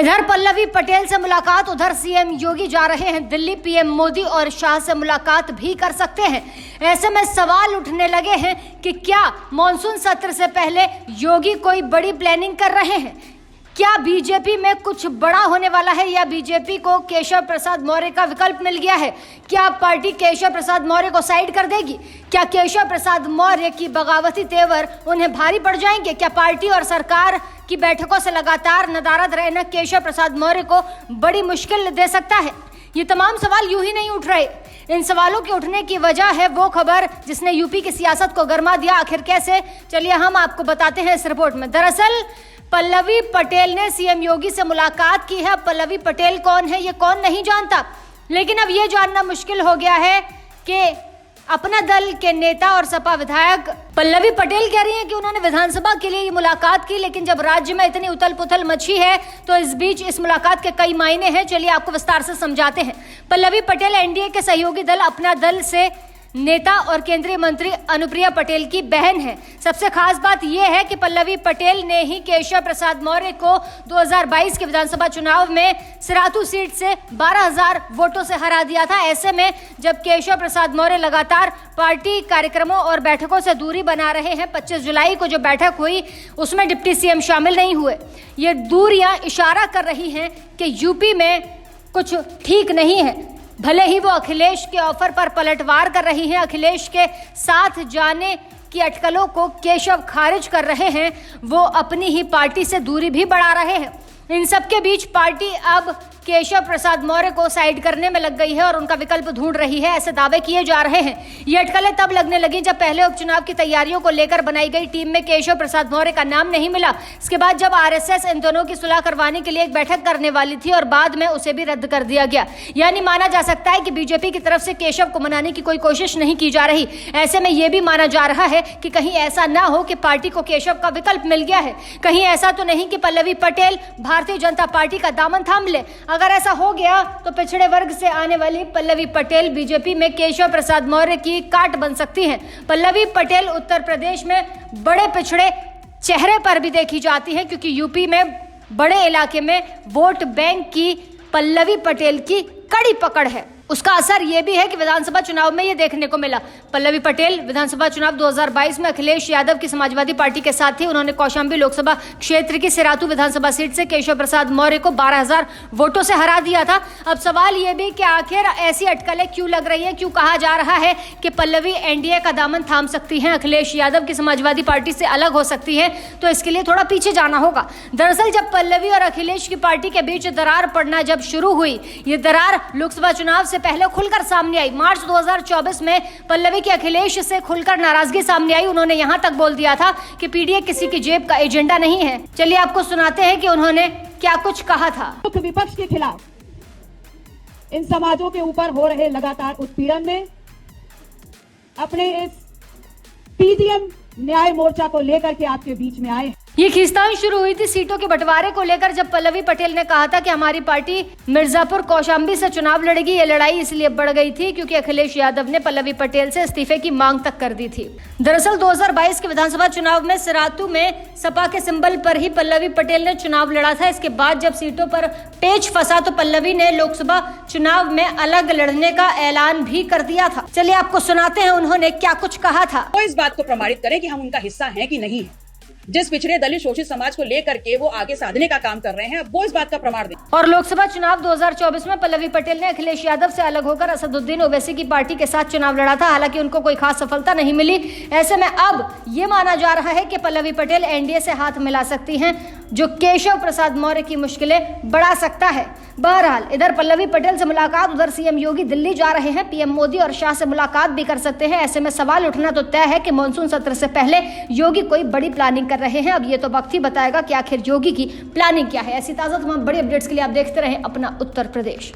इधर पल्लवी पटेल से मुलाकात, उधर सीएम योगी जा रहे हैं दिल्ली। पीएम मोदी और शाह से मुलाकात भी कर सकते हैं। ऐसे में सवाल उठने लगे हैं कि क्या मॉनसून सत्र से पहले योगी कोई बड़ी प्लानिंग कर रहे हैं? क्या बीजेपी में कुछ बड़ा होने वाला है या बीजेपी को केशव प्रसाद मौर्य का विकल्प मिल गया है? क्या पार्टी केशव प्रसाद मौर्य को साइड कर देगी? क्या केशव प्रसाद मौर्य की बगावती तेवर उन्हें भारी पड़ जाएंगे? क्या पार्टी और सरकार की बैठकों से लगातार नदारद रहना केशव प्रसाद मौर्य को बड़ी मुश्किल दे सकता है? ये तमाम सवाल यूं ही नहीं उठ रहे। इन सवालों के उठने की वजह है वो खबर जिसने यूपी की सियासत को गरमा दिया। आखिर कैसे, चलिए हम आपको बताते हैं इस रिपोर्ट में। दरअसल पल्लवी पटेल ने सीएम योगी से मुलाकात की है। पल्लवी पटेल कौन है ये कौन नहीं जानता, लेकिन अब ये जानना मुश्किल हो गया है कि अपना दल के नेता और सपा विधायक पल्लवी पटेल कह रही हैं कि उन्होंने विधानसभा के लिए ये मुलाकात की, लेकिन जब राज्य में इतनी उथल पुथल मची है तो इस बीच इस मुलाकात के कई मायने हैं। चलिए आपको विस्तार से समझाते हैं। पल्लवी पटेल एनडीए के सहयोगी दल अपना दल से नेता और केंद्रीय मंत्री अनुप्रिया पटेल की बहन है। सबसे खास बात यह है कि पल्लवी पटेल ने ही केशव प्रसाद मौर्य को 2022 के विधानसभा चुनाव में सिराथू सीट से 12,000 वोटों से हरा दिया था। ऐसे में जब केशव प्रसाद मौर्य लगातार पार्टी कार्यक्रमों और बैठकों से दूरी बना रहे हैं, 25 जुलाई को जो बैठक हुई उसमें डिप्टी सीएम शामिल नहीं हुए। ये दूरियां इशारा कर रही हैं कि यूपी में कुछ ठीक नहीं है। भले ही वो अखिलेश के ऑफर पर पलटवार कर रही हैं, अखिलेश के साथ जाने की अटकलों को केशव खारिज कर रहे हैं, वो अपनी ही पार्टी से दूरी भी बढ़ा रहे हैं। इन सब के बीच पार्टी अब केशव प्रसाद मौर्य को साइड करने में लग गई है और उनका विकल्प ढूंढ रही है, ऐसे दावे किए जा रहे हैं। ये अटकलें तब लगने लगी जब पहले उपचुनाव की तैयारियों को लेकर बनाई गई टीम में केशव प्रसाद मौर्य का नाम नहीं मिला। इसके बाद जब आरएसएस इन दोनों की सुलह करवाने के लिए एक बैठक करने वाली थी और बाद में उसे भी रद्द कर दिया गया। यानी माना जा सकता है कि बीजेपी की तरफ से केशव को मनाने की कोई कोशिश नहीं की जा रही। ऐसे में यह भी माना जा रहा है कि कहीं ऐसा ना हो कि पार्टी को केशव का विकल्प मिल गया है। कहीं ऐसा तो नहीं कि पल्लवी पटेल भारतीय जनता पार्टी का दामन थाम ले। अगर ऐसा हो गया तो पिछड़े वर्ग से आने वाली पल्लवी पटेल बीजेपी में केशव प्रसाद मौर्य की काट बन सकती हैं। पल्लवी पटेल उत्तर प्रदेश में बड़े पिछड़े चेहरे पर भी देखी जाती हैं, क्योंकि यूपी में बड़े इलाके में वोट बैंक की पल्लवी पटेल की कड़ी पकड़ है। उसका असर यह भी है कि विधानसभा चुनाव में यह देखने को मिला। पल्लवी पटेल विधानसभा चुनाव 2022 में अखिलेश यादव की समाजवादी पार्टी के साथ थी। उन्होंने कौशाम्बी लोकसभा क्षेत्र की सिराथू विधानसभा सीट से केशव प्रसाद मौर्य को 12,000 वोटों से हरा दिया था। अब सवाल यह भी कि आखिर ऐसी अटकलें क्यों लग रही है, क्यों कहा जा रहा है कि पल्लवी एनडीए का दामन थाम सकती हैं, अखिलेश यादव की समाजवादी पार्टी से अलग हो सकती है? तो इसके लिए थोड़ा पीछे जाना होगा। दरअसल जब पल्लवी और अखिलेश की पार्टी के बीच दरार पड़ना जब शुरू हुई, ये दरार लोकसभा चुनाव से पहले खुलकर सामने आई। मार्च 2024 में पल्लवी की अखिलेश से खुलकर नाराजगी सामने आई। उन्होंने यहां तक बोल दिया था कि पीडीए किसी की जेब का एजेंडा नहीं है। चलिए आपको सुनाते हैं कि उन्होंने क्या कुछ कहा था। विपक्ष के खिलाफ इन समाजों के ऊपर हो रहे लगातार उत्पीड़न में अपने इस पीडीएम न्याय मोर्चा को लेकर के आपके बीच में आए। ये खींचतान शुरू हुई थी सीटों के बंटवारे को लेकर, जब पल्लवी पटेल ने कहा था कि हमारी पार्टी मिर्जापुर कौशाम्बी से चुनाव लड़ेगी। ये लड़ाई इसलिए बढ़ गई थी क्योंकि अखिलेश यादव ने पल्लवी पटेल से इस्तीफे की मांग तक कर दी थी। दरअसल 2022 के विधानसभा चुनाव में सिराथू में सपा के सिंबल पर ही पल्लवी पटेल ने चुनाव लड़ा था। इसके बाद जब सीटों पर पेच फंसा तो पल्लवी ने लोकसभा चुनाव में अलग लड़ने का ऐलान भी कर दिया था। चलिए आपको सुनाते हैं उन्होंने क्या कुछ कहा था। वो इस बात को प्रमाणित करें कि हम उनका हिस्सा हैं कि नहीं है। जिस पिछड़े दलित शोषित समाज को लेकर के वो आगे साधने का काम कर रहे हैं, वो इस बात का प्रमाण दें। और लोकसभा चुनाव 2024 में पल्लवी पटेल ने अखिलेश यादव से अलग होकर असदुद्दीन ओवैसी की पार्टी के साथ चुनाव लड़ा था। हालांकि उनको कोई खास सफलता नहीं मिली। ऐसे में अब ये माना जा रहा है कि पल्लवी पटेल एनडीए से हाथ मिला सकती हैं, जो केशव प्रसाद मौर्य की मुश्किलें बढ़ा सकता है। बहरहाल इधर पल्लवी पटेल से मुलाकात, उधर सीएम योगी दिल्ली जा रहे हैं। पीएम मोदी और शाह से मुलाकात भी कर सकते हैं। ऐसे में सवाल उठना तो तय है कि मॉनसून सत्र से पहले योगी कोई बड़ी प्लानिंग कर रहे हैं। अब ये तो वक्त ही बताएगा कि आखिर योगी की प्लानिंग क्या है। ऐसी ताज़ा तमाम बड़ी अपडेट्स के लिए आप देखते रहें अपना उत्तर प्रदेश।